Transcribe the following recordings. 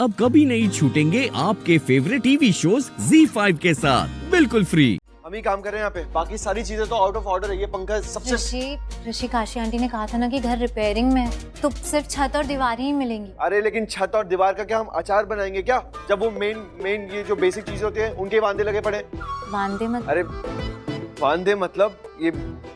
अब कभी नहीं छूटेंगे आपके फेवरेट टीवी शोज ZEE5 के साथ बिल्कुल फ्री। हम ही काम कर रहे हैं यहाँ पे, बाकी सारी चीजें तो आउट ऑफ ऑर्डर है। ये पंखा सबसे ऋषि काशी आंटी ने कहा था ना कि घर रिपेयरिंग में है, तो सिर्फ छत और दीवारें ही मिलेंगी। अरे लेकिन छत और दीवार का क्या हम अचार बनाएंगे क्या, जब वो मेन ये जो बेसिक चीजें होती है उनके वांदे लगे पड़े। वांदे मत। अरे वांदे मतलब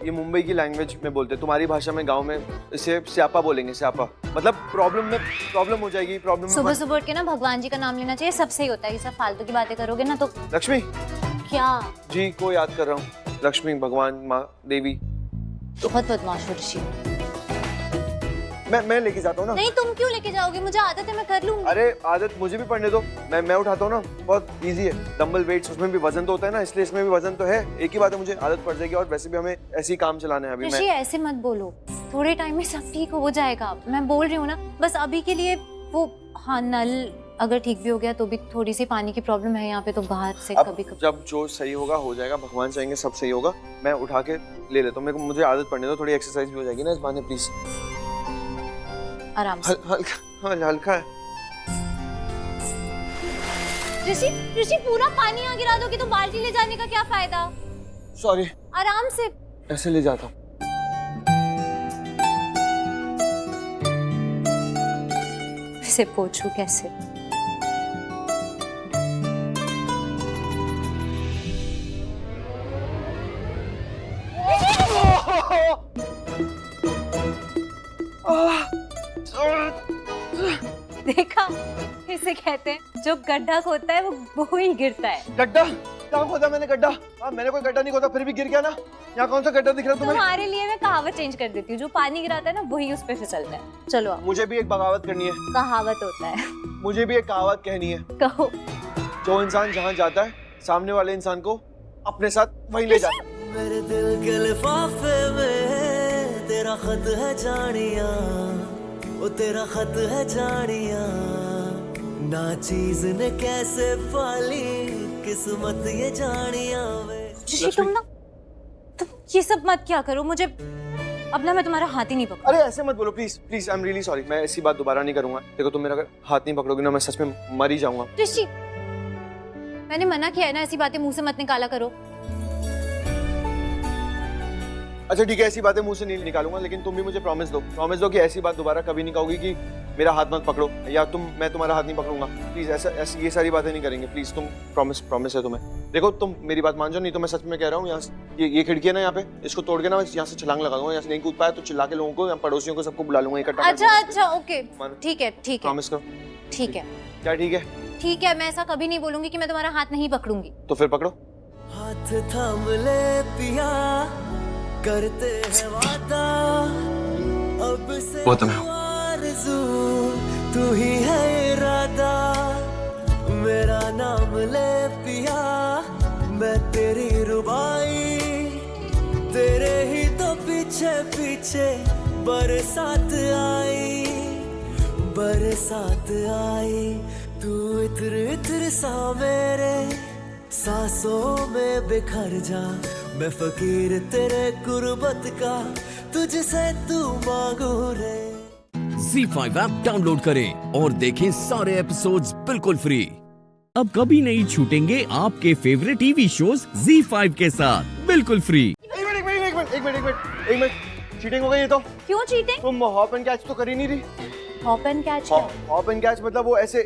ये मुंबई की लैंग्वेज में बोलते हैं, तुम्हारी भाषा में गांव में इसे स्यापा बोलेंगे। स्यापा मतलब प्रॉब्लम हो जाएगी। प्रॉब्लम सुबह सुबह उठ के ना भगवान जी का नाम लेना चाहिए, सब सही होता है। ये सब फालतू की बातें करोगे ना तो। लक्ष्मी क्या जी को याद कर रहा हूँ, लक्ष्मी भगवान माँ देवी। बहुत बदमाश हो ऋषि। मैं लेके जाता हूँ ना। नहीं तुम क्यों लेके जाओगे, मुझे आदत है, मैं कर लूंगी। अरे आदत मुझे भी पढ़ने दो, मैं उठाता हूँ ना, बहुत इजी है। डंबल वेट्स, उसमें भी वजन तो होता है ना, इसलिए इसमें भी वजन तो है। एक ही बात है, मुझे आदत पड़ जाएगी। और वैसे भी हमें ऐसे ही काम चलाना है अभी। ऋषि ऐसे मत बोलो, थोड़े टाइम में सब ठीक हो जाएगा। मैं बोल रही हूँ ना, बस अभी के लिए वो हाँ नल अगर ठीक भी हो गया तो भी थोड़ी सी पानी की प्रॉब्लम है यहाँ पे, तो बाहर से कभी जब जो सही होगा हो जाएगा, भगवान चाहेंगे सब सही होगा। मैं उठा के ले लेता हूँ, मुझे आदत पड़ने दो, थोड़ी एक्सरसाइज भी हो जाएगी ना इस बहाने। प्लीज आराम से। हल्का है। ऋषि पूरा पानी यहाँ गिरा दोगे तो बाल्टी ले जाने का क्या फायदा। सॉरी। आराम से। ऐसे ले जाता हूँ। इसे पोंछूं कैसे। देखा, इसे कहते हैं जो गड्ढा खोदता है वो ही गिरता है। गड्ढा कहाँ खोदा मैंने? गड्ढा मैंने कोई गड्ढा नहीं खोदा, फिर भी गिर गया ना। यहाँ कौन सा गड्ढा दिख रहा है तुम्हें? तुम्हारे लिए मैं कहावत चेंज कर देती हूँ, जो पानी गिराता है ना वही उस पे फिसलता है। चलो आओ। मुझे भी एक बगावत करनी है। कहावत होता है। मुझे भी एक कहावत कहनी है। कहो। जो इंसान जहाँ जाता है सामने वाले इंसान को अपने साथ वहीं ले जाता है। मेरे दिल के लिफाफे में तेरा खत है जानिया, वो तेरा खत है जानिया। ना चीज ने कैसे पाली किस्मत ये जानिया वे। तुम ये सब मत क्या करो, मुझे अब ना मैं तुम्हारा हाथ ही नहीं पकड़ूंगा। अरे ऐसे मत बोलो please please, I am really sorry. मैं ऐसी बात दोबारा नहीं करूंगा। देखो तुम मेरा अगर हाथ नहीं पकड़ोगे ना, मैं सच में मर ही जाऊंगा। ऋषि मैंने मना किया है ना, ऐसी बातें मुंह से मत निकाला करो। अच्छा ठीक है, ऐसी बातें मुंह से नहीं निकालूंगा, लेकिन तुम भी मुझे प्रॉमिस दो कि ऐसी बात दोबारा कभी नहीं कहोगी कि मेरा हाथ मत पकड़ो, या मैं तुम्हारा हाथ नहीं पकड़ूंगा। प्लीज ऐसा ये सारी बातें नहीं करेंगे प्लीज। तुम प्रॉमिस है तुम्हें। देखो तुम मेरी बात मान जाओ, नहीं तो मैं सच में कह रहा हूँ, यहाँ ये खिड़की है ना, यहाँ पे इसको तोड़ के ना मैं यहाँ से छलांग लगा दूंगा। यहाँ से नहीं कूद पाया तो चिल्ला के लोगों को या पड़ोसियों को सबको बुला लूंगा इकट्ठा। अच्छा ओके ठीक है प्रॉमिस करो। ठीक है। क्या ठीक है? ठीक है, मैं ऐसा कभी नहीं बोलूंगी कि मैं तुम्हारा हाथ नहीं पकड़ूंगी। तो फिर पकड़ो। हाथ थाम ले पिया, करते हैं वादा, अब से आरज़ू तू ही है इरादा। मेरा नाम ले पिया, मैं तेरी रुबाई, तेरे ही तो पीछे पीछे बरसात आई। तू इत्र इत्र सा मेरे सांसों में बिखर जा, मैं फकीर तेरे गुर्बत का, तुझसे तू मांगू रे। ZEE5 ऐप डाउनलोड करें और देखें सारे एपिसोड्स बिल्कुल फ्री। अब कभी नहीं छूटेंगे आपके फेवरेट टीवी शोज ZEE5 के साथ बिल्कुल फ्री। एक मिनट, चीटिंग हो गई ये तो। क्यों चीटिंग? तुम हॉप एंड कैच तो कर ही नहीं रही। Hop and catch? Hop and catch मतलब वो ऐसे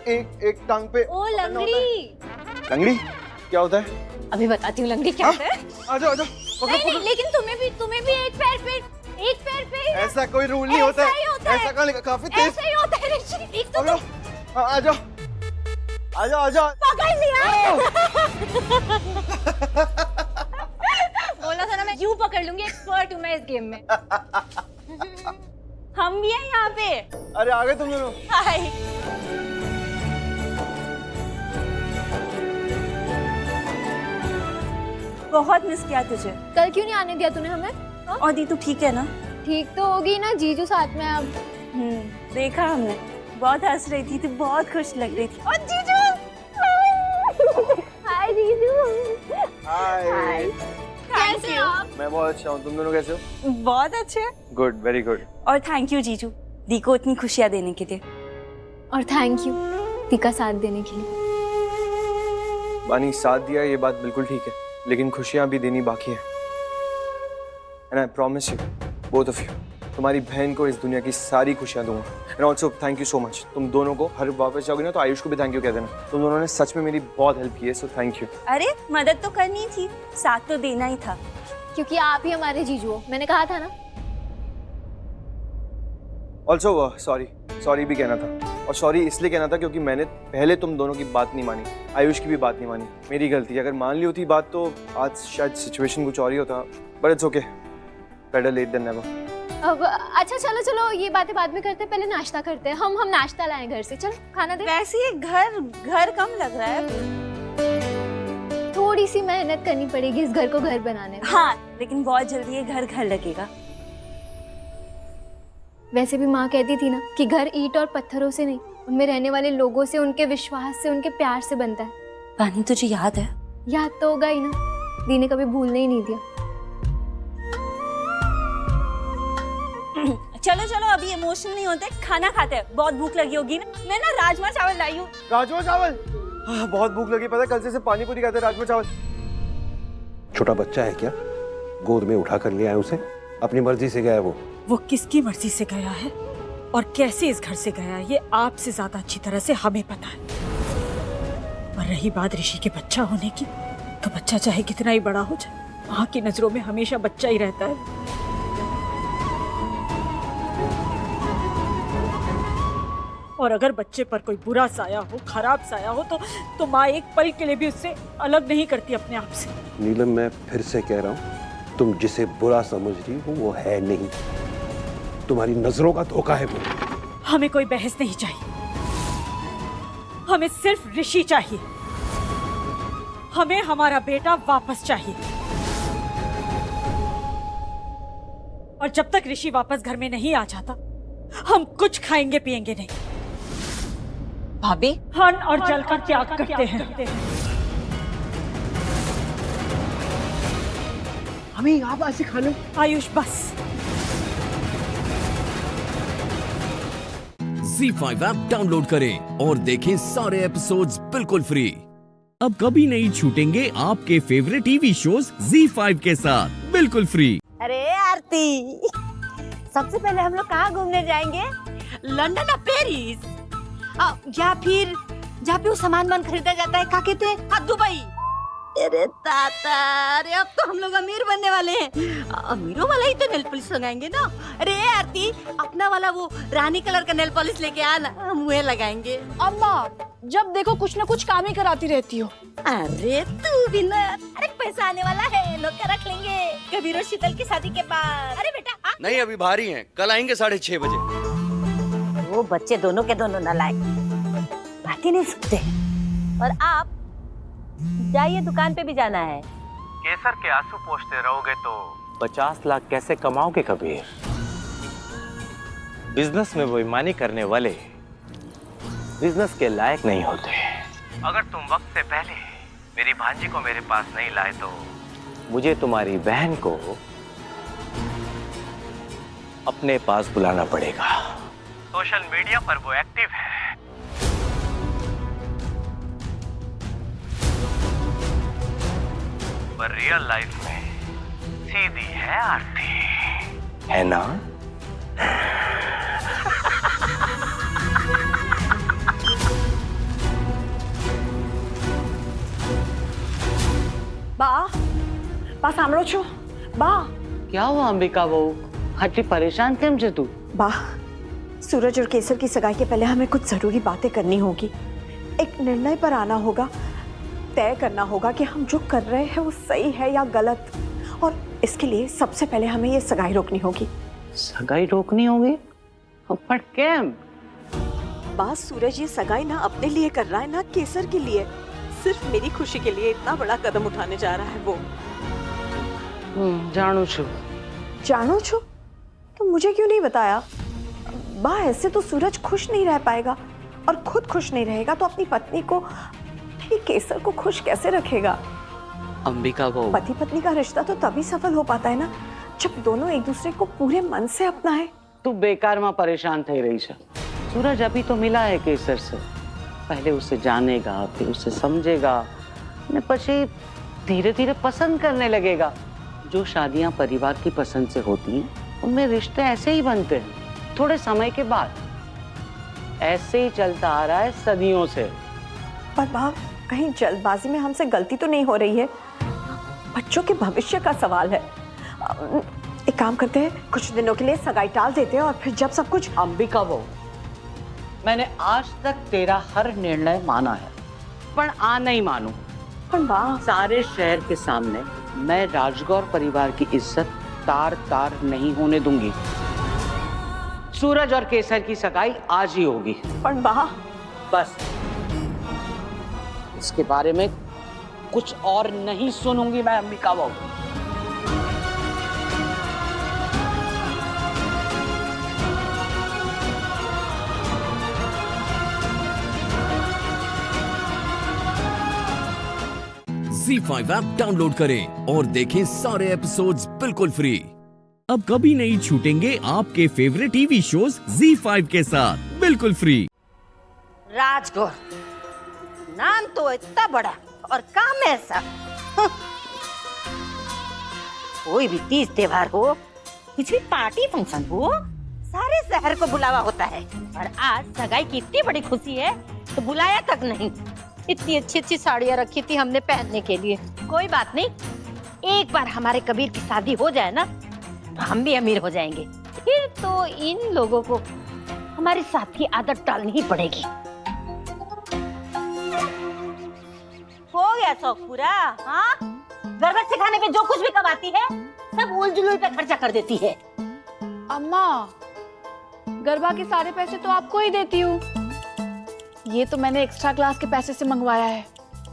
एक टांग पे। ओ लंगड़ी। लंगड़ी क्या होता है? अभी बताती हूँ लंगड़ी क्या होता है। आजा नहीं, लेकिन तुम्हें भी एक पैर पे। ऐसा कोई रूल नहीं होता है। ऐसा कहाँ लिखा? काफी तेज ऐसा ही होता है ऋषि। एक तो आजा पकड़ लिया। बोला था ना मैं यूं पकड़ लूंगी, एक्सपर्ट हूँ मैं इस गेम में। हम भी हैं यहाँ पे। अरे आ गए तुम दोनों। हाय। बहुत मिस किया तुझे। कल क्यों नहीं आने दिया तूने हमें? और दी तू ठीक है ना? ठीक तो होगी ना, जीजू साथ में अब। देखा हमने, बहुत हंस रही थी, तू बहुत खुश लग रही थी। और जीजू। हाय जीजू। हाय। कैसे हो आप? मैं बहुत अच्छा हूँ, तुम दोनों कैसे हो? बहुत अच्छे। Good, very good. और थैंक यू जीजू, दी को इतनी खुशियाँ देने के लिए। और थैंक यू दी का साथ देने के लिए। बानी, साथ दिया ये बात बिल्कुल ठीक है, लेकिन खुशियां भी देनी बाकी है। And I promise you, both of you, तुम्हारी बहन को इस दुनिया की सारी खुशियां दूंगा। And also thank you so much. तुम दोनों को हर वापस जाओगे ना तो आयुष को भी थैंक यू कह देना। तुम दोनों ने सच में मेरी बहुत हेल्प की है, सो थैंक यू। अरे मदद तो करनी थी, साथ तो देना ही था। क्योंकि आप ही हमारे जीजू हो, मैंने कहा था ना। ऑल्सो सॉरी भी कहना था, और सॉरी इसलिए कहना था क्योंकि मैंने पहले तुम दोनों की बात नहीं मानी, आयुष की भी बात नहीं मानी। मेरी गलती। अगर मान ली होती बात तो आज शायद सिचुएशन कुछ और ही होता, but it's okay, better late than never. अब अच्छा चलो ये बातें बाद में करते, पहले नाश्ता करते हैं। हम नाश्ता लाए घर से, चलो खाना दे। वैसे ये घर कम लग रहा है। थोड़ी सी मेहनत करनी पड़ेगी इस घर को घर बनाने में। हाँ, लेकिन बहुत जल्दी ये घर लगेगा। वैसे भी माँ कहती थी ना कि घर ईंट और पत्थरों से नहीं, उनमें रहने वाले लोगों से, उनके विश्वास से, उनके प्यार से बनता है। पानी तुझे याद है? याद तो होगा ही ना, दी ने कभी भूलने ही नहीं दिया। चलो अभी इमोशनल नहीं होते, खाना खाते हैं। बहुत भूख लगी होगी ना, मैं ना राजमा चावल लाई हूँ। राजमा चावल? बहुत भूख लगी, पता है कल से पानी पूरी खाते, राजमा चावल। छोटा बच्चा है क्या? गोद में उठा कर ले आए उसे, अपनी मर्जी से गया वो किसकी मर्जी से गया है और कैसे इस घर से गया है ये आपसे ज्यादा अच्छी तरह से हमें पता है। और रही बात ऋषि के बच्चा होने की, तो बच्चा चाहे कितना ही बड़ा हो जाए, माँ की नजरों में हमेशा बच्चा ही रहता है। और अगर बच्चे पर कोई बुरा साया हो, खराब साया हो, तो माँ एक पल के लिए भी उससे अलग नहीं करती अपने आप से। नीलम, मैं फिर से कह रहा हूँ, तुम जिसे बुरा समझ रही हो वो है नहीं, तुम्हारी नजरों का धोखा है वो। हमें कोई बहस नहीं चाहिए, हमें सिर्फ ऋषि चाहिए। हमें हमारा बेटा वापस चाहिए, और जब तक ऋषि वापस घर में नहीं आ जाता, हम कुछ खाएंगे पिएंगे नहीं। भाभी, अन्न और जल का त्याग करते हैं। हमें आप ऐसे खाने। आयुष बस। ZEE5 ऐप डाउनलोड करें और देखें सारे एपिसोड्स बिल्कुल फ्री। अब कभी नहीं छूटेंगे आपके फेवरेट टीवी शोज ZEE5 के साथ बिल्कुल फ्री। अरे आरती, सबसे पहले हम लोग कहाँ घूमने जाएंगे? लंदन और पेरिस, या फिर जहाँ पे वो सामान खरीदा जाता है, क्या कहते हैं, दुबई। अरे ताता, अरे अब तो हम लोग अमीर बनने वाले हैं। अमीरों वाला ही तो नेल पॉलिश लगाएंगे ना। अरे आरती, अपना वाला वो रानी कलर का नेल पॉलिश लेके आना, मुँह लगाएंगे। अम्मा, जब देखो कुछ ना कुछ काम ही कराती रहती हो। अरे तू भी ना, अरे पैसा आने वाला है, लोग क्या रख लेंगे कबीर और शीतल की शादी के बाद। अरे बेटा नहीं, अभी भारी हैं, कल आएंगे 6:30 बजे। वो बच्चे दोनों के दोनों नालायक, बात ही नहीं सुनते। और आप जाइए, दुकान पे भी जाना है। केसर के आंसू पोंछते रहोगे तो 50 लाख कैसे कमाओगे कबीर? बिजनेस में बेईमानी करने वाले बिजनेस के लायक नहीं होते। अगर तुम वक्त से पहले मेरी भांजी को मेरे पास नहीं लाए तो मुझे तुम्हारी बहन को अपने पास बुलाना पड़ेगा। सोशल मीडिया पर वो एक्टिव है, पर रियल लाइफ में सीधी है आरती, है ना? बा સાંભળો છો? બા, क्या हुआ अंबिका बहू, आटली परेशान केम छे तू? बा, सूरज और केसर की सगाई के पहले हमें कुछ जरूरी बातें करनी होगी। एक निर्णय पर आना होगा, तय करना होगा कि हम जो कर रहे हैं वो सही है या गलत। और इसके लिए सबसे पहले हमें ये सगाई रोकनी होगी। सगाई रोकनी होगी? पर केम? बा, सूरज ये सगाई ना अपने लिए कर रहा है ना केसर के लिए। सिर्फ मेरी खुशी के लिए इतना बड़ा कदम उठाने जा रहा है वो। जानू छू। जानू छू? तो मुझे क्यों नहीं बताया? बा, ऐसे तो सूरज खुश नहीं रह पाएगा, और खुद खुश नहीं रहेगा तो अपनी पत्नी को, केसर को खुश कैसे रखेगा? अंबिका बहू, पति पत्नी का रिश्ता तो तभी सफल हो पाता है ना, जब दोनों एक दूसरे को पूरे मन से अपनाएं। तू बेकार में परेशान थई रही छे। सूरज अभी तो मिला है केसर से, पहले उसे जानेगा, फिर उसे समझेगा, ने पछी धीरे धीरे पसंद करने लगेगा। जो शादियां परिवार की पसंद से होती हैं उनमें रिश्ते ऐसे ही बनते हैं, थोड़े समय के बाद। ऐसे ही चलता आ रहा है सदियों से। पर माँ, कहीं जल्दबाजी में हमसे गलती तो नहीं हो रही है? बच्चों के भविष्य का सवाल है। एक काम करते हैं, कुछ दिनों के लिए सगाई टाल देते हैं और फिर जब सब कुछ। अंबिका वो, मैंने आज तक तेरा हर निर्णय माना है, पर आ नहीं मानू। पर माँ, सारे शहर के सामने मैं राजगौर परिवार की इज्जत तार तार नहीं होने दूंगी। सूरज और केसर की सगाई आज ही होगी। पर माँ, बस इसके बारे में कुछ और नहीं सुनूंगी मैं अंबिका बहू। ZEE5 ऐप डाउनलोड करें और देखें सारे एपिसोड्स बिल्कुल फ्री। अब कभी नहीं छूटेंगे आपके फेवरेट टीवी शोज ZEE5 के साथ बिल्कुल फ्री। राजगौर नाम तो इतना बड़ा और काम ऐसा। कोई भी तीज त्योहार हो, कुछ भी पार्टी फंक्शन हो, सारे शहर को बुलावा होता है। और आज सगाई की इतनी बड़ी खुशी है तो बुलाया तक नहीं। इतनी अच्छी अच्छी साड़ियाँ रखी थी हमने पहनने के लिए। कोई बात नहीं, एक बार हमारे कबीर की शादी हो जाए ना तो हम भी अमीर हो जाएंगे। फिर तो इन लोगों को हमारे साथ की आदत डालनी ही पड़ेगी। हो गया शौक पूरा? हाँ, गरबा सिखाने पे जो कुछ भी कमाती है सब उलझुल पे खर्चा कर देती है। अम्मा, गरबा के सारे पैसे तो आपको ही देती हूँ। ये तो मैंने एक्स्ट्रा क्लास के पैसे से मंगवाया है।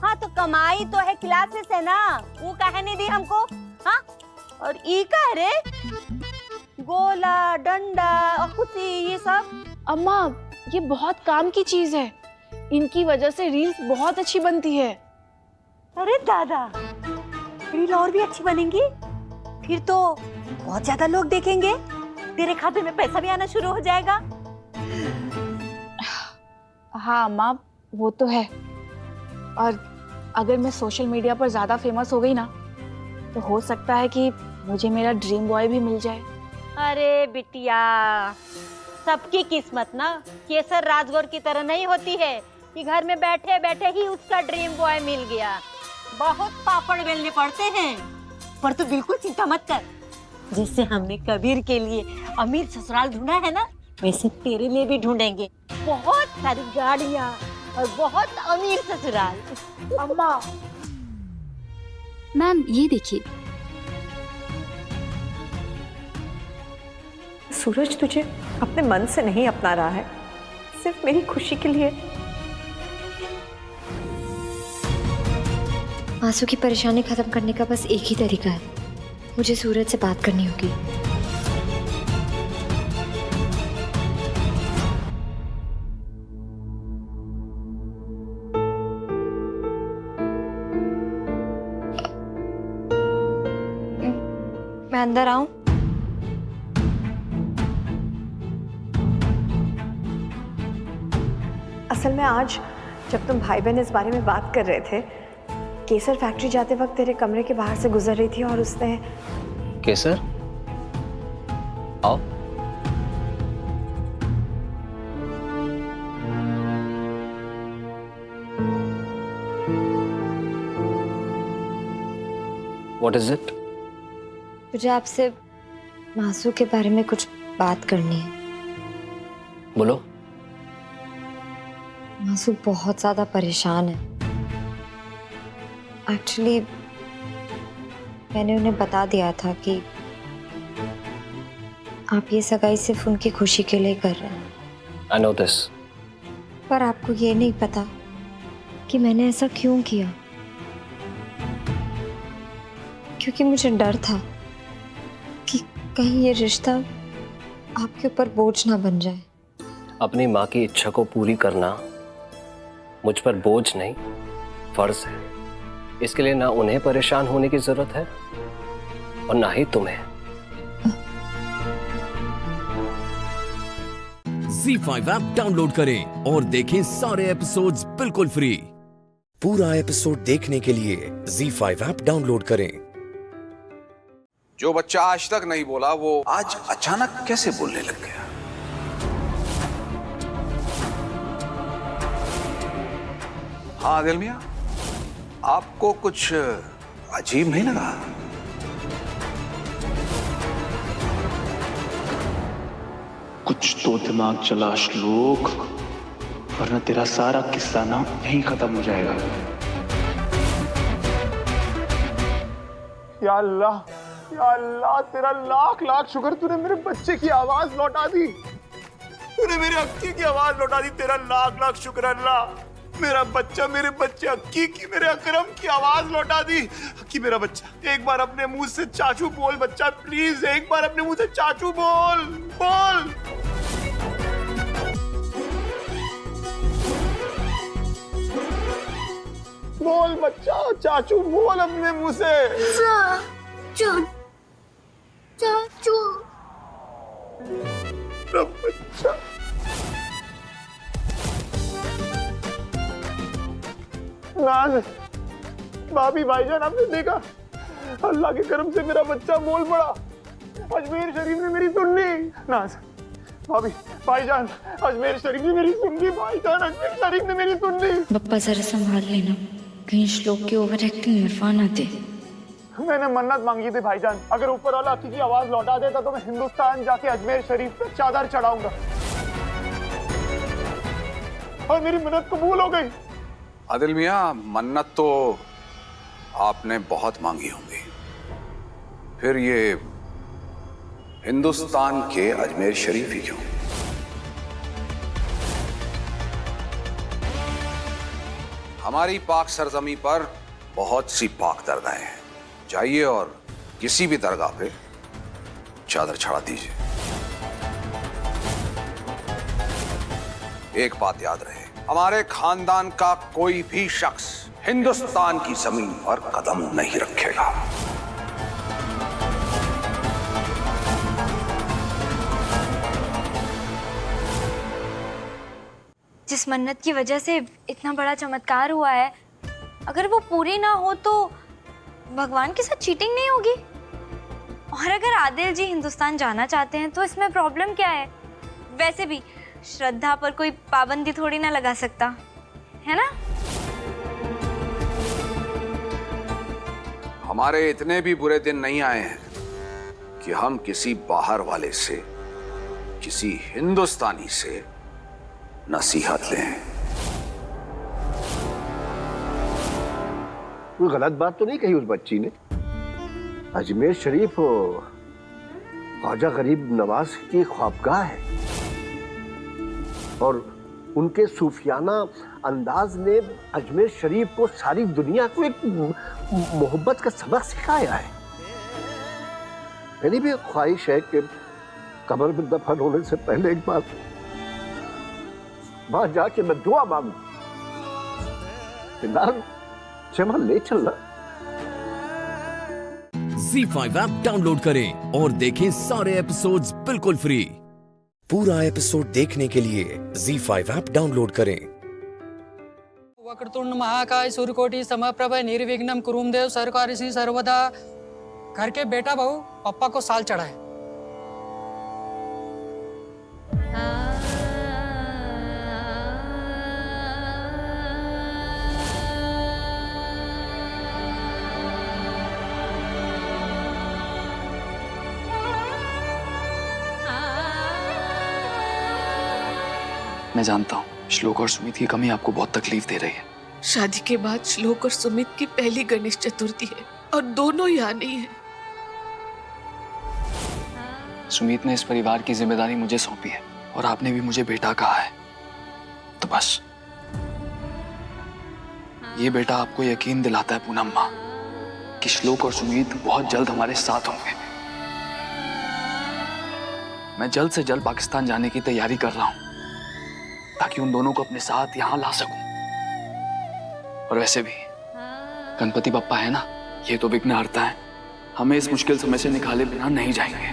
हाँ तो कमाई तो है क्लासेस है ना, वो काहे नहीं दी हमको? हाँ, और ई का है रे, गोला डंडा और खुशी ये सब। अम्मा, ये बहुत काम की चीज है, इनकी वजह से रील्स बहुत अच्छी बनती है। अरे दादा, रील और भी अच्छी बनेंगी, फिर तो बहुत ज्यादा लोग देखेंगे, तेरे खाते में पैसा भी आना शुरू हो जाएगा। हाँ अम्मा, वो तो है। और अगर मैं सोशल मीडिया पर ज्यादा फेमस हो गई ना तो हो सकता है कि मुझे मेरा ड्रीम बॉय भी मिल जाए। अरे बिटिया, सबकी किस्मत ना केसर राजगौर की तरह नहीं होती है कि घर में बैठे बैठे ही उसका ड्रीम बॉय मिल गया। बहुत पापड़ बेलने पड़ते हैं, पर तू बिल्कुल चिंता मत कर। जैसे हमने कबीर के लिए अमीर ससुराल ढूंढा है ना, वैसे तेरे लिए भी ढूंढेंगे। बहुत सारी गाड़ियाँ और बहुत अमीर ससुराल। अम्मा, मैम ये देखिए। सूरज तुझे अपने मन से नहीं अपना रहा है, सिर्फ मेरी खुशी के लिए। आंसू की परेशानी खत्म करने का बस एक ही तरीका है, मुझे सूरज से बात करनी होगी। मैं अंदर आऊं? असल में आज जब तुम भाई बहन इस बारे में बात कर रहे थे, केसर फैक्ट्री जाते वक्त तेरे कमरे के बाहर से गुजर रही थी और उसने। केसर, आओ। What is it? मुझे आपसे मासू के बारे में कुछ बात करनी है। बोलो। मासू बहुत ज्यादा परेशान है। एक्चुअली मैंने उन्हें बता दिया था कि आप ये सगाई सिर्फ उनकी खुशी के लिए कर रहे हैं। I know this. पर आपको ये नहीं पता कि मैंने ऐसा क्यों किया, क्योंकि मुझे डर था कि कहीं ये रिश्ता आपके ऊपर बोझ ना बन जाए। अपनी माँ की इच्छा को पूरी करना मुझ पर बोझ नहीं, फर्ज है। इसके लिए ना उन्हें परेशान होने की जरूरत है और ना ही तुम्हें। ZEE5 ऐप डाउनलोड करें और देखें सारे एपिसोड्स बिल्कुल फ्री। पूरा एपिसोड देखने के लिए ZEE5 ऐप डाउनलोड करें। जो बच्चा आज तक नहीं बोला वो आज अचानक कैसे बोलने लग गया? हाँ आदिल मियां, आपको कुछ अजीब नहीं लगा? कुछ तो दिमाग चला श्लोक, वरना तेरा सारा किस्सा ना यहीं खत्म हो जाएगा। या अल्लाह तेरा लाख लाख शुक्र, तूने मेरे बच्चे की आवाज लौटा दी, तूने मेरे अक्की की आवाज लौटा दी। तेरा लाख लाख शुक्र अल्लाह, मेरे बच्चे अक्की की, मेरे अकरम की आवाज लौटा दी। अक्की मेरा बच्चा, एक बार अपने मुंह से चाचू बोल बच्चा, प्लीज एक बार अपने मुंह से चाचू बोल बोल। बोल बच्चा, चाचू बोल अपने मुंह से। चाचू बच्चा। नाज, भाभी भाईजान, आपने देखा अल्लाह के करम से मेरा बच्चा बोल पड़ा। अजमेर शरीफ ने मेरी सुन ली। नाज, भाभी भाईजान, अजमेर शरीफ ने मेरी सुन ली। भाईजान, अजमेर शरीफ ने मेरी सुन ली। बप्पा जरा संभाल लेना, कहीं श्लोक की ओवर एक्टिंग इरफान आते। मैंने मन्नत मांगी थी भाईजान, अगर ऊपर वाला अक्की की आवाज लौटा देता तो मैं हिंदुस्तान जाके अजमेर शरीफ पे चादर चढ़ाऊंगा, और मेरी मन्नत कबूल हो गई। आदिल मियां, मन्नत तो आपने बहुत मांगी होंगी, फिर ये हिंदुस्तान के अजमेर शरीफ ही क्यों? हमारी पाक सरजमी पर बहुत सी पाक दरगाहें हैं, जाइए और किसी भी दरगाह पे चादर चढ़ा दीजिए। एक बात याद रहे, हमारे खानदान का कोई भी शख्स हिंदुस्तान की जमीन पर कदम नहीं रखेगा। जिस मन्नत की वजह से इतना बड़ा चमत्कार हुआ है, अगर वो पूरी ना हो तो भगवान के साथ चीटिंग नहीं होगी। और अगर आदिल जी हिंदुस्तान जाना चाहते हैं तो इसमें प्रॉब्लम क्या है? वैसे भी श्रद्धा पर कोई पाबंदी थोड़ी ना लगा सकता है ना। हमारे इतने भी बुरे दिन नहीं आए हैं कि हम किसी बाहर वाले से, किसी हिंदुस्तानी से नसीहत लें। कोई गलत बात तो नहीं कही उस बच्ची ने। अजमेर शरीफ ख्वाजा गरीब नवाज की ख्वाबगाह है, और उनके सूफियाना अंदाज ने अजमेर शरीफ को सारी दुनिया को एक मोहब्बत का सबक सिखाया है। मेरी भी ख्वाहिश है कि कब्र में दफन होने से पहले एक बार वहां जाके मैं दुआ मांगू, चमन ले चलना। ZEE5 ऐप डाउनलोड करें और देखें सारे एपिसोड्स बिल्कुल फ्री। पूरा एपिसोड देखने के लिए ZEE5 ऐप डाउनलोड करें। वक्रतुंड महाकाय सूर्यकोटि समप्रभ निर्विघ्नं कुरुम देव सर्वकार्येषु सर्वदा। घर के बेटा बहू पप्पा को साल चढ़ाए। मैं जानता हूँ श्लोक और सुमित की कमी आपको बहुत तकलीफ दे रही है। शादी के बाद श्लोक और सुमित की पहली गणेश चतुर्थी है और दोनों यहाँ नहीं है। सुमित ने इस परिवार की जिम्मेदारी मुझे सौंपी है और आपने भी मुझे बेटा कहा है, तो बस ये बेटा आपको यकीन दिलाता है पूनम माँ कि श्लोक और सुमित बहुत जल्द हमारे साथ होंगे। मैं जल्द से जल्द पाकिस्तान जाने की तैयारी कर रहा हूँ ताकि उन दोनों को अपने साथ यहाँ ला सकूं। और वैसे भी गणपति बप्पा है ना, ये तो विघ्न हरता है, हमें इस मुश्किल समय से निकाले बिना नहीं जाएंगे।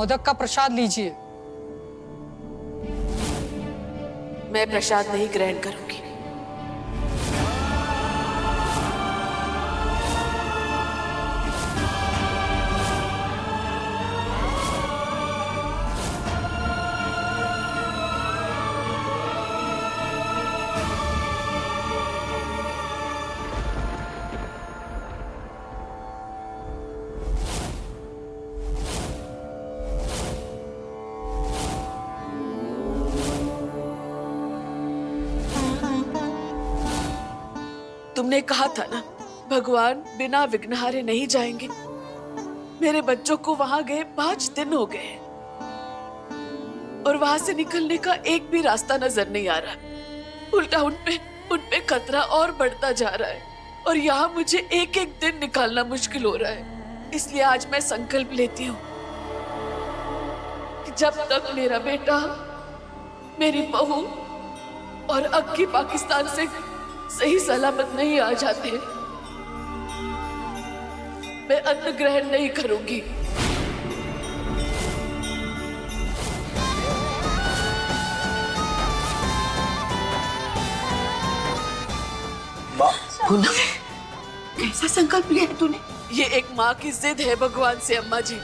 मोदक का प्रसाद लीजिए। मैं प्रसाद नहीं ग्रहण करूंगी। तुमने कहा था ना, भगवान बिना विघ्नहारे नहीं जाएंगे। मेरे बच्चों को वहां गए 5 दिन हो गए और वहां से निकलने का एक भी रास्ता नजर नहीं आ रहा। उल्टा उन पे खतरा और बढ़ता जा रहा है और यहाँ मुझे एक एक दिन निकालना मुश्किल हो रहा है। इसलिए आज मैं संकल्प लेती हूँ कि जब तक मेरा बेटा, मेरी बहू और अक्की पाकिस्तान से सही सलामत नहीं आ जाते, मैं अन्न ग्रहण नहीं करूंगी। कैसा संकल्प लिया है तूने? ये एक माँ की जिद है भगवान से अम्मा जी।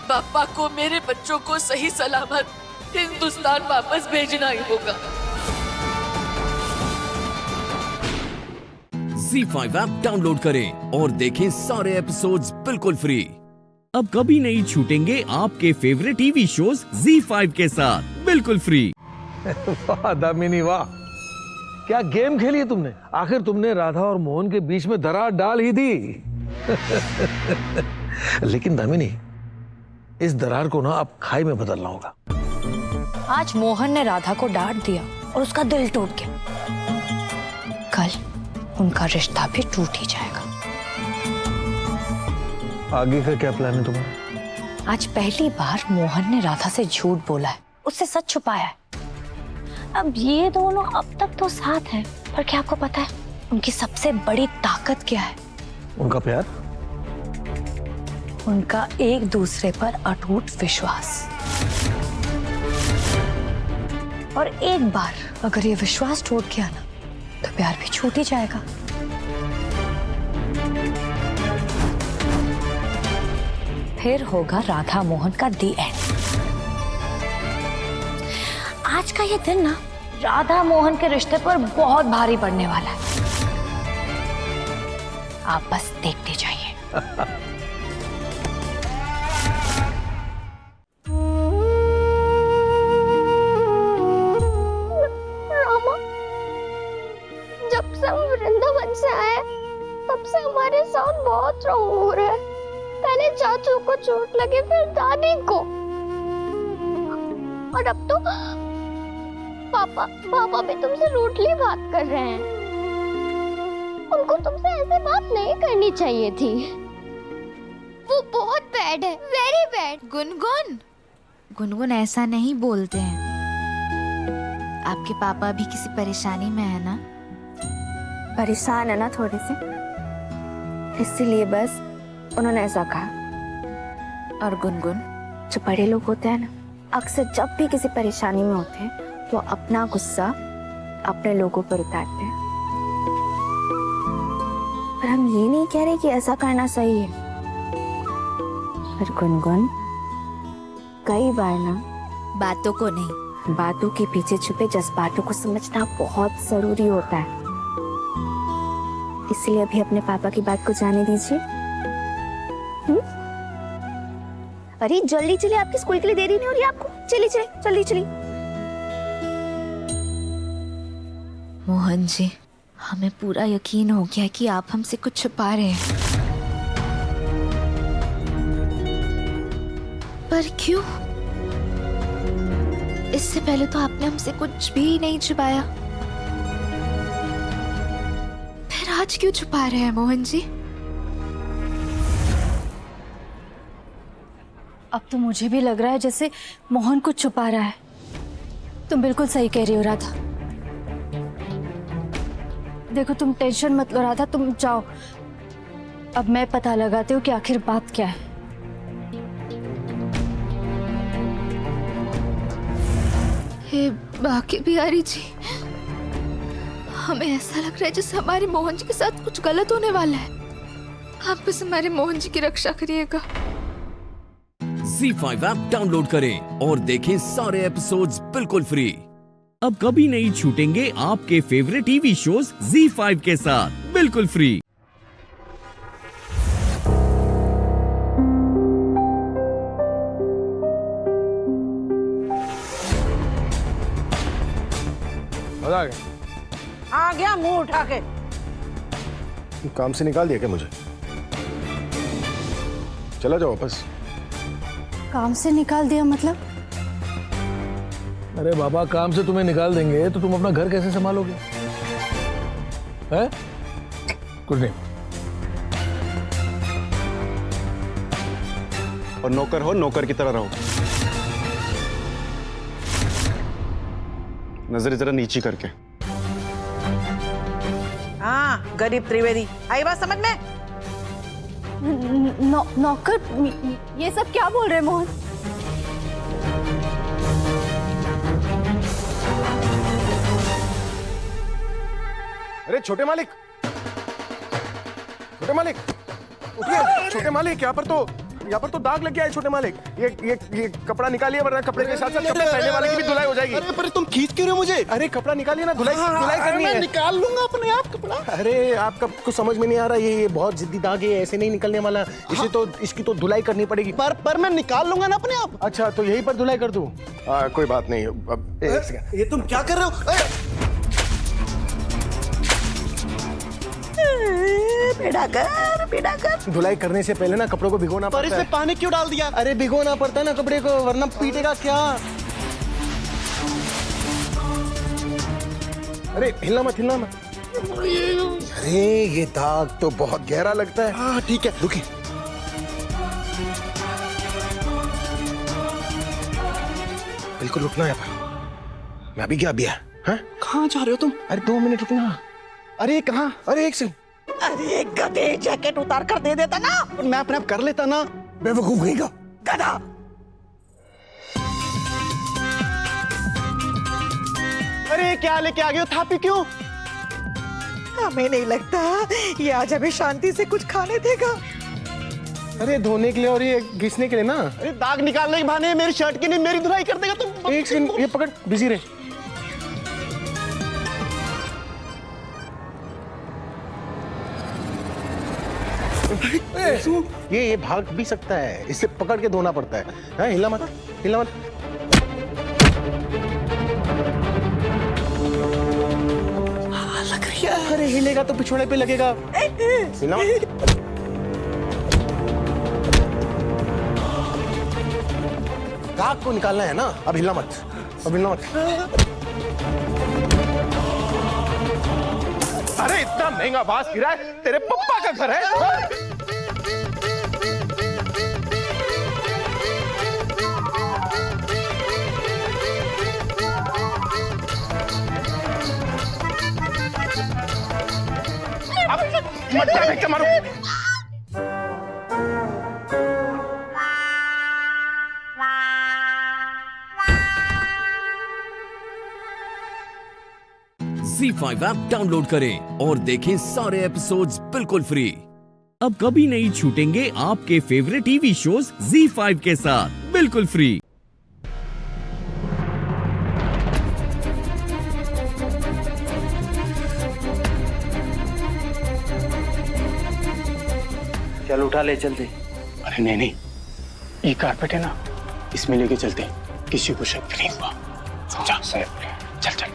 पापा को, मेरे बच्चों को सही सलामत हिंदुस्तान वापस भेजना ही होगा। Z5 ऐप डाउनलोड करें और देखें सारे एपिसोड्स बिल्कुल फ्री। अब कभी नहीं छूटेंगे आपके फेवरेट टीवी शोज Z5 के साथ बिल्कुल फ्री। वाह दामिनी वाह, क्या गेम खेली है तुमने। आखिर तुमने राधा और मोहन के बीच में दरार डाल ही दी। लेकिन दामिनी, इस दरार को ना अब खाई में बदलना होगा। आज मोहन ने राधा को डांट दिया और उसका दिल टूट गया, कल उनका रिश्ता भी टूट ही जाएगा। आगे का क्या प्लान है तुम्हारा? आज पहली बार मोहन ने राधा से झूठ बोला है, उससे सच छुपाया है। अब ये दोनों अब तक तो साथ हैं, पर क्या आपको पता है उनकी सबसे बड़ी ताकत क्या है? उनका प्यार, उनका एक दूसरे पर अटूट विश्वास। और एक बार अगर ये विश्वास टूट गया ना, तो प्यार भी छूट ही जाएगा। फिर होगा राधा मोहन का दी एंड। आज का ये दिन ना राधा मोहन के रिश्ते पर बहुत भारी पड़ने वाला है। आप बस देखते जाइए। रामा, जब से हम वृंदावन से आए तब से हमारे साथ बहुत रंग हो रहा है। पहले चाचू को चोट लगी, फिर दादी को, और अब तो पापा भी तुमसे रूडली बात कर रहे हैं। उनको तुमसे ऐसे बात नहीं करनी चाहिए थी। वो बहुत बैड है, वेरी बैड। गुनगुन ऐसा नहीं बोलते हैं। आपके पापा भी किसी परेशानी में है ना? परेशान है ना थोड़े से, इसीलिए बस उन्होंने ऐसा कहा। और गुनगुन, जो बड़े लोग होते हैं ना, अक्सर जब भी किसी परेशानी में होते हैं तो अपना गुस्सा अपने लोगों पर उतारते हैं। पर हम ये नहीं कह रहे कि ऐसा करना सही है। पर गुनगुन, कई बार ना बातों को नहीं, बातों के पीछे छुपे जज्बातों को समझना बहुत जरूरी होता है। इसलिए अभी अपने पापा की बात को जाने दीजिए। अरे जल्दी चलिए, आपकी स्कूल के लिए देरी नहीं हो रही आपको। चलिए चलिए जल्दी चलिए। मोहन जी, हमें पूरा यकीन हो गया कि आप हमसे कुछ छुपा रहे हैं। पर क्यों? इससे पहले तो आपने हमसे कुछ भी नहीं छुपाया, फिर आज क्यों छुपा रहे हैं मोहन जी? अब तो मुझे भी लग रहा है जैसे मोहन कुछ छुपा रहा है। तुम बिल्कुल सही कह रही हो राधा। देखो, तुम टेंशन मत लो राधा, तुम जाओ। अब मैं पता लगाती हूँ कि आखिर बात क्या है। हे बाकी बिहारी जी, हमें ऐसा लग रहा है जैसे हमारे मोहन जी के साथ कुछ गलत होने वाला है। आप बस हमारे मोहन जी की रक्षा करिएगा। Z5 ऐप डाउनलोड करें और देखें सारे एपिसोड्स बिल्कुल फ्री। अब कभी नहीं छूटेंगे आपके फेवरेट टीवी शोज Z5 के साथ बिल्कुल फ्री। आ गया मुंह उठा के। काम से निकाल दिया क्या मुझे? चला जाओ वापस। काम से निकाल दिया मतलब? अरे बाबा, काम से तुम्हें निकाल देंगे तो तुम अपना घर कैसे संभालोगे? हैं? कुछ नहीं। और नौकर हो, नौकर की तरह रहो। नजर जरा नीची करके। हाँ, गरीब त्रिवेदी, आई बात समझ में? नौकर, ये सब क्या बोल रहे हैं मोहन? अरे छोटे मालिक, छोटे मालिक उठिए। छोटे मालिक, यहाँ पर तो दाग लग गया है। छोटे मालिक, ये कपड़ा निकालिए, वरना कपड़े के साथ साथ कपड़े पहनने वाले की भी धुलाई हो जाएगी। अरे पर तुम खींच क्यों रहे हो मुझे? अरे कपड़ा निकालिए ना, धुलाई करनी है। मैं निकाल लूंगा अपने आप कपड़ा। अरे आपका कुछ समझ में नहीं आ रहा, ये बहुत जिद्दी दाग है, ऐसे नहीं निकलने वाला। इसे तो इसकी तो धुलाई करनी पड़ेगी। पर मैं निकाल लूंगा ना अपने आप। अच्छा, तो यहीं पर धुलाई कर दूं? कोई बात नहीं। अब एक सेकंड। ये तुम क्या कर रहे हो? धुलाई करने से पहले ना कपड़ों को भिगोना पड़ता है। पर इसमें पानी क्यों डाल दिया? अरे भिगोना पड़ता है ना कपड़े को, वरना पीटेगा क्या? अरे हिलना मत, हिलना मत। अरे ये दाग तो बहुत गहरा लगता है। हाँ ठीक है, रुकिए। बिल्कुल रुकना यहाँ पर। मैं अभी क्या अभी है? कहाँ जा रहे हो तुम? अरे 2 मिनट रुकना। अरे कहाँ? अरे एक सेकंड। अरे गधे, जैकेट उतार कर दे देता ना। मैं अपने आप कर लेता ना। बेवकूफ गईगा। गधा। अरे क्या लेके आ गए हो? थापी क्यों? हमें नहीं लगता ये आज हमें शांति से कुछ खाने देगा। अरे धोने के लिए और ये घिसने के लिए ना। अरे दाग निकालने के बहाने मेरी शर्ट की नहीं मेरी धुलाई कर देगा तुम। एक सेकंड, ये पकड़, बिजी रहे। ये भाग भी सकता है, इसे पकड़ के धोना पड़ता है। हिला मत, हिला मत। लग रही है। अरे हिलेगा तो पिछोड़े पे लगेगा। हिला मत। दाग को निकालना है ना। अब हिलना मत, अब हिलना मत। अरे इतना महंगा बांस गिरा है, तेरे पप्पा का घर है। मट्टा फेंक के मारो। Z5 ऐप डाउनलोड करें और देखें सारे एपिसोड्स बिल्कुल फ्री। अब कभी नहीं छूटेंगे आपके फेवरेट टीवी शोज Z5 के साथ बिल्कुल फ्री। चल उठा ले, चलते। अरे नहीं नहीं, ये कारपेट है ना, इसमें लेके चलते, किसी को शक नहीं हुआ। समझा? चल चल।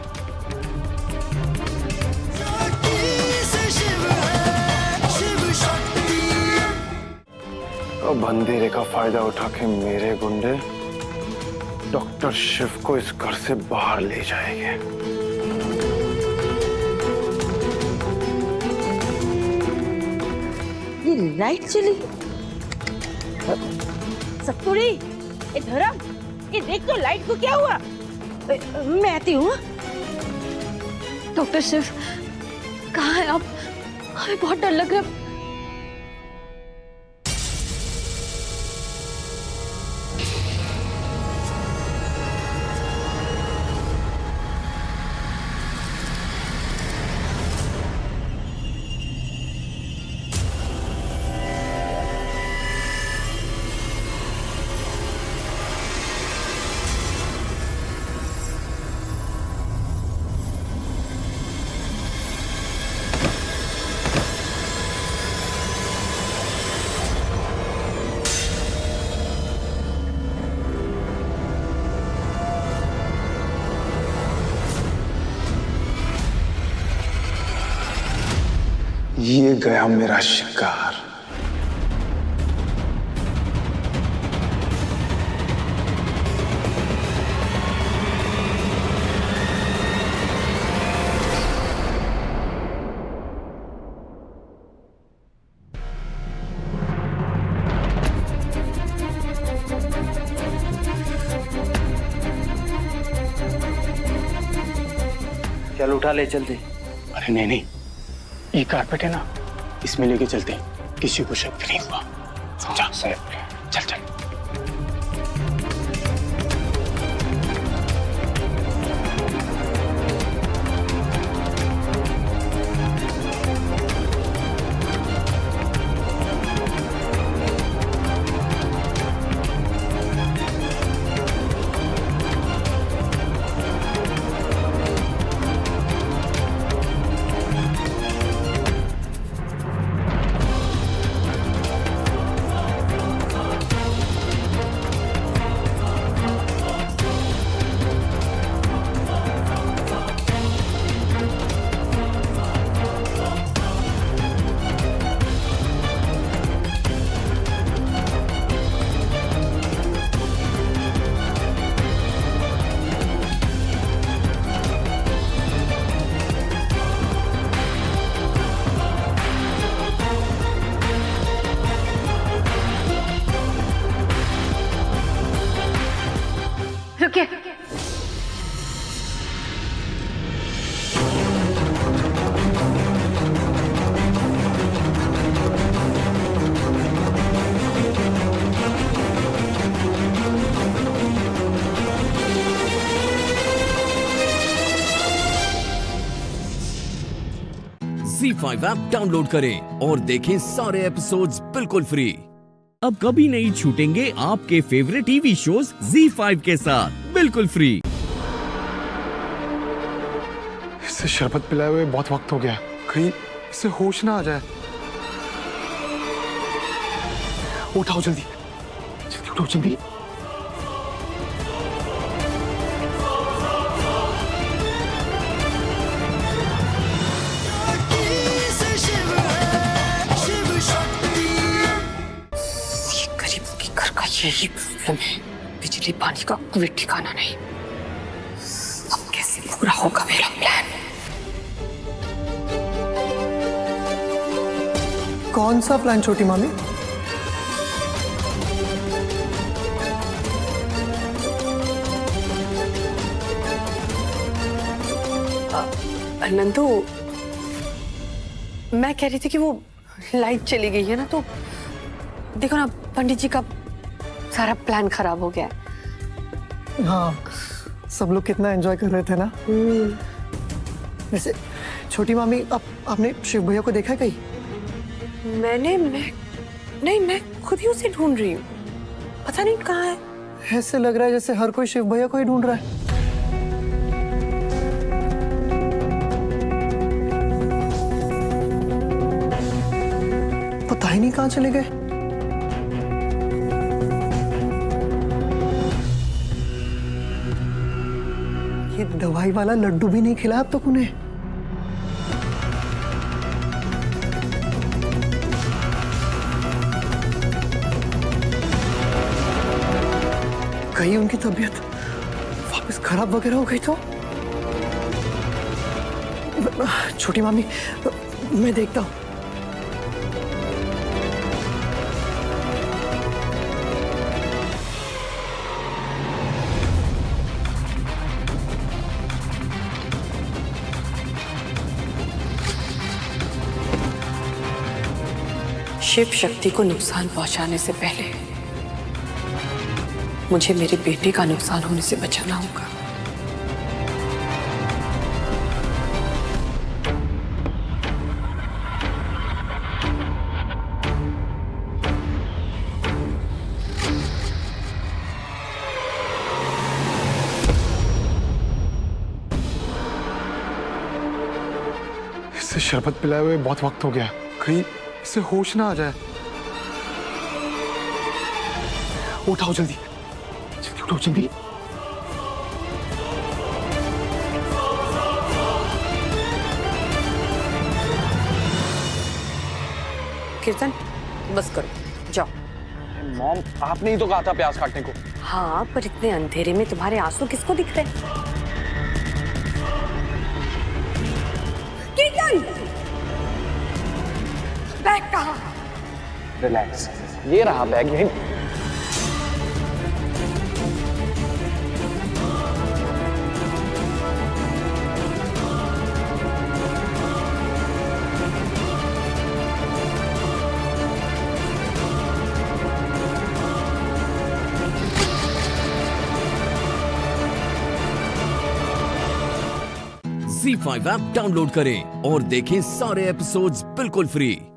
अब अंधेरे का फायदा उठा के मेरे गुंडे डॉक्टर शिव को इस घर से बाहर ले जाएंगे। ये लाइट चली। सतपुड़ी, ए धर्म, ये देख तो लाइट को क्या हुआ? मैं आती हूँ। डॉक्टर शिव, कहाँ है आप? हमें बहुत डर लग रहा है। ये गया मेरा शिकार। चल उठा ले चलते। अरे नहीं नहीं, ये कारपेट है ना, इसमें लेके चलते, किसी को शक नहीं हुआ, समझा? चल चल। रुकिए। ZEE5 ऐप डाउनलोड करें और देखें सारे एपिसोड्स बिल्कुल फ्री। अब कभी नहीं छूटेंगे आपके फेवरेट टीवी शोज ZEE5 के साथ बिल्कुल फ्री। इसे शरबत पिलाए हुए बहुत वक्त हो गया, कहीं इसे होश ना आ जाए। उठाओ जल्दी, जल्दी उठाओ जल्दी। यही प्रॉब्लम है, बिजली पानी का कोई ठिकाना नहीं। अब कैसे पूरा होगा मेरा प्लान? कौन सा प्लान छोटी मामी? नंदू, मैं कह रही थी कि वो लाइट चली गई है ना, तो देखो ना, पंडित जी का सारा प्लान खराब हो गया है। हाँ, सब लोग कितना एंजॉय कर रहे थे ना। वैसे छोटी मामी, आपने शिव भैया को देखा कहीं? मैं खुद ही उसे ढूंढ रही हूँ, पता नहीं कहाँ है। ऐसे लग रहा है जैसे हर कोई शिव भैया को ही ढूंढ रहा है। पता ही नहीं कहाँ चले गए। ये दवाई वाला लड्डू भी नहीं खिलाया अब तक उन्हें। कहीं उनकी तबीयत वापस खराब वगैरह हो गई तो? छोटी मामी, मैं देखता हूँ। शिव शक्ति को नुकसान पहुंचाने से पहले मुझे मेरे बेटे का नुकसान होने से बचाना होगा। इसे शरबत पिलाए हुए बहुत वक्त हो गया, कहीं इसे होश ना आ जाए। उठाओ जल्दी, जल्दी उठाओ जल्दी। कीर्तन बस करो, जाओ। मॉम, आपने ही तो कहा था प्याज काटने को। हाँ, पर इतने अंधेरे में तुम्हारे आंसू किसको दिख रहे? कीर्तन, बैग कहाँ? रिलैक्स, ये रहा बैग यहीं। Z5 ऐप डाउनलोड करें और देखें सारे एपिसोड्स बिल्कुल फ्री।